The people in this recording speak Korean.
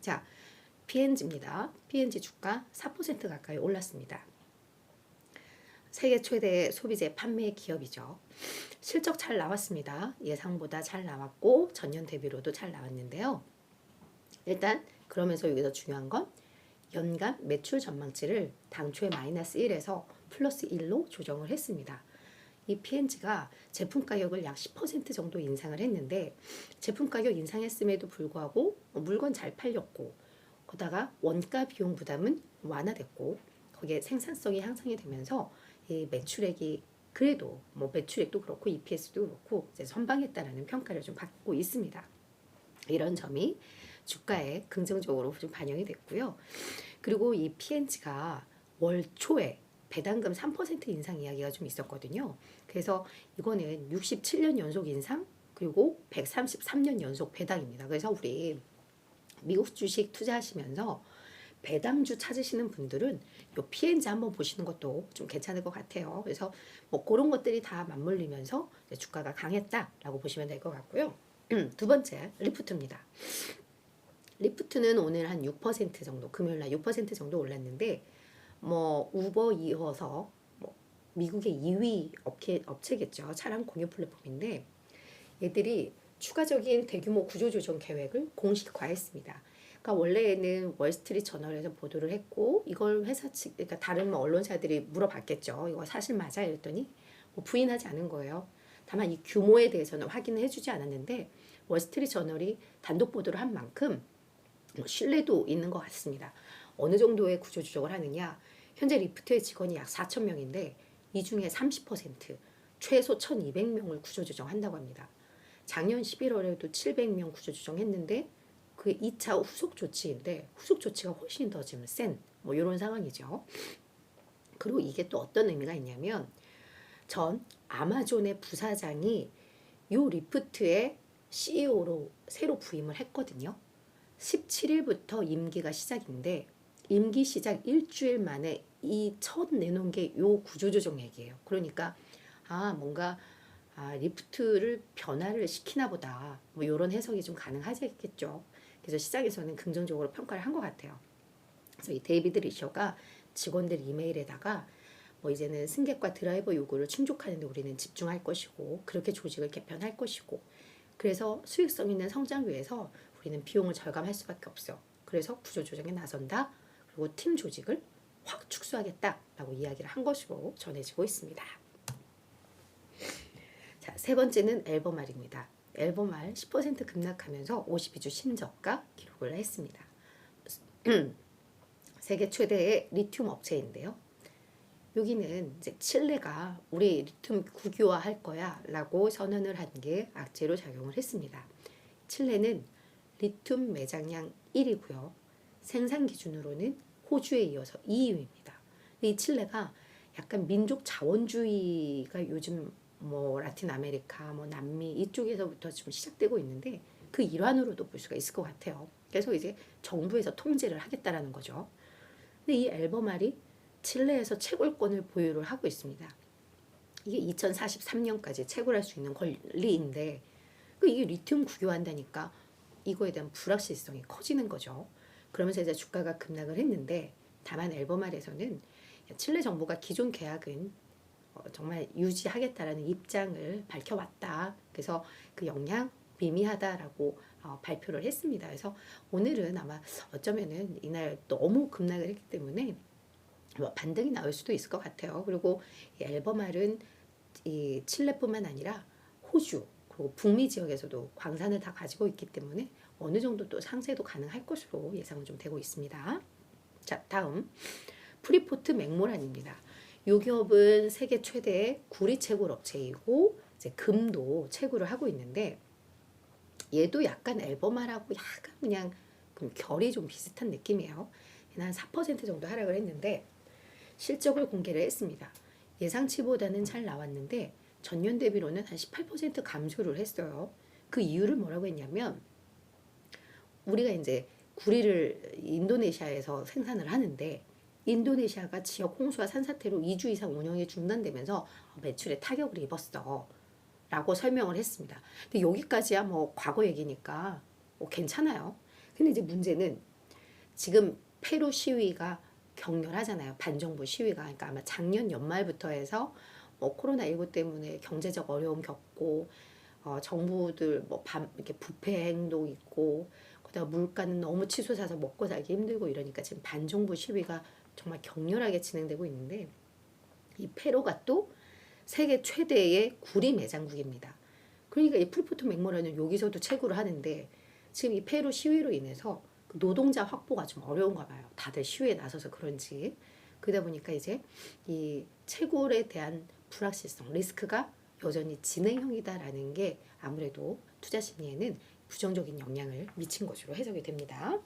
자, P&G입니다. P&G 주가 4% 가까이 올랐습니다. 세계 최대 소비재 판매 기업이죠. 실적 잘 나왔습니다. 예상보다 잘 나왔고 전년 대비로도 잘 나왔는데요. 일단 그러면서 여기서 중요한 건 연간 매출 전망치를 당초에 마이너스 1에서 플러스 1로 조정을 했습니다. 이 P&G가 제품 가격을 약 10% 정도 인상을 했는데 제품 가격 인상했음에도 불구하고 물건 잘 팔렸고 거다가 원가 비용 부담은 완화됐고 거기에 생산성이 향상이 되면서 이 매출액이 그래도 뭐 매출액도 그렇고 EPS도 그렇고 이제 선방했다라는 평가를 좀 받고 있습니다. 이런 점이 주가에 긍정적으로 좀 반영이 됐고요. 그리고 이 P&G가 월 초에 배당금 3% 인상 이야기가 좀 있었거든요. 그래서 이거는 67년 연속 인상 그리고 133년 연속 배당입니다. 그래서 우리 미국 주식 투자하시면서 배당주 찾으시는 분들은 요 P&G 한번 보시는 것도 좀 괜찮을 것 같아요. 그래서 뭐 그런 것들이 다 맞물리면서 주가가 강했다라고 보시면 될 것 같고요. 두 번째 리프트입니다. 리프트는 오늘 한 6% 정도 금요일날 6% 정도 올랐는데 뭐 우버 이어서 뭐 미국의 2위 업체겠죠. 차량 공유 플랫폼인데 얘들이 추가적인 대규모 구조조정 계획을 공식화했습니다. 그러니까 원래는 월스트리트 저널에서 보도를 했고 이걸 회사 측 그러니까 다른 언론사들이 물어봤겠죠. 이거 사실 맞아? 이랬더니 뭐 부인하지 않은 거예요. 다만 이 규모에 대해서는 확인을 해주지 않았는데 월스트리트 저널이 단독 보도를 한 만큼 신뢰도 있는 것 같습니다. 어느 정도의 구조조정을 하느냐? 현재 리프트의 직원이 약 4천 명인데 이 중에 30% 최소 1,200명을 구조조정한다고 합니다. 작년 11월에도 700명 구조조정했는데 그게 2차 후속 조치인데 후속 조치가 훨씬 더 지금 센 뭐 이런 상황이죠. 그리고 이게 또 어떤 의미가 있냐면 전 아마존의 부사장이 요 리프트의 CEO로 새로 부임을 했거든요. 17일부터 임기가 시작인데 임기 시작 일주일 만에 이 첫 내놓은 게 요 구조조정 얘기예요. 그러니까 뭔가 리프트를 변화를 시키나 보다 뭐 이런 해석이 좀 가능하겠죠. 그래서 시장에서는 긍정적으로 평가를 한 것 같아요. 그래서 이 데이비드 리셔가 직원들 이메일에다가 뭐 이제는 승객과 드라이버 요구를 충족하는데 우리는 집중할 것이고 그렇게 조직을 개편할 것이고 그래서 수익성 있는 성장 위해서 우리는 비용을 절감할 수밖에 없어. 그래서 구조조정에 나선다. 그리고 팀 조직을 확 축소하겠다라고 이야기를 한 것으로 전해지고 있습니다. 자, 세 번째는 앨범알입니다. 앨범알 10% 급락하면서 52주 신저가 기록을 했습니다. 세계 최대의 리튬 업체인데요. 여기는 이제 칠레가 우리 리튬 국유화할 거야 라고 선언을 한 게 악재로 작용을 했습니다. 칠레는 리튬 매장량 1위고요. 생산 기준으로는 호주에 이어서 2위입니다. 이 칠레가 약간 민족 자원주의가 요즘 뭐 라틴 아메리카, 뭐 남미 이쪽에서부터 좀 시작되고 있는데 그 일환으로도 볼 수가 있을 것 같아요. 그래서 이제 정부에서 통제를 하겠다라는 거죠. 근데 이 앨범알이 칠레에서 채굴권을 보유를 하고 있습니다. 이게 2043년까지 채굴할 수 있는 권리인데 이게 리튬 국유화한다니까 이거에 대한 불확실성이 커지는 거죠. 그러면서 이제 주가가 급락을 했는데 다만 앨범알에서는 칠레 정부가 기존 계약은 정말 유지하겠다라는 입장을 밝혀왔다. 그래서 그 영향 미미하다라고 발표를 했습니다. 그래서 오늘은 아마 어쩌면은 이날 너무 급락을 했기 때문에 뭐 반등이 나올 수도 있을 것 같아요. 그리고 이 앨범알은 이 칠레뿐만 아니라 호주 그리고 북미 지역에서도 광산을 다 가지고 있기 때문에 어느 정도 또 상세도 가능할 것으로 예상은 좀 되고 있습니다. 자, 다음 프리포트 맥모란입니다. 이 기업은 세계 최대의 구리 채굴 업체이고 이제 금도 채굴을 하고 있는데 얘도 약간 앨범알하고 약간 그냥 결이 좀 비슷한 느낌이에요. 한 4% 정도 하락을 했는데 실적을 공개를 했습니다. 예상치보다는 잘 나왔는데 전년 대비로는 한 18% 감소를 했어요. 그 이유를 뭐라고 했냐면 우리가 이제 구리를 인도네시아에서 생산을 하는데 인도네시아가 지역 홍수와 산사태로 2주 이상 운영이 중단되면서 매출에 타격을 입었어 라고 설명을 했습니다. 근데 여기까지야 뭐 과거 얘기니까 괜찮아요. 근데 이제 문제는 지금 페루 시위가 격렬하잖아요. 반정부 시위가. 그러니까 아마 작년 연말부터 해서 뭐 코로나19 때문에 경제적 어려움 겪고 정부들 뭐 이렇게 부패 행동 있고 그다음 물가는 너무 치솟아서 먹고 살기 힘들고 이러니까 지금 반정부 시위가 정말 격렬하게 진행되고 있는데 이 페루가 또 세계 최대의 구리 매장국입니다. 그러니까 이 풀포토 맥모란은 여기서도 채굴을 하는데 지금 이 페루 시위로 인해서 노동자 확보가 좀 어려운가 봐요. 다들 시위에 나서서 그런지. 그러다 보니까 이제 이 채굴에 대한 불확실성, 리스크가 여전히 진행형이다라는 게 아무래도 투자 심리에는 부정적인 영향을 미친 것으로 해석이 됩니다.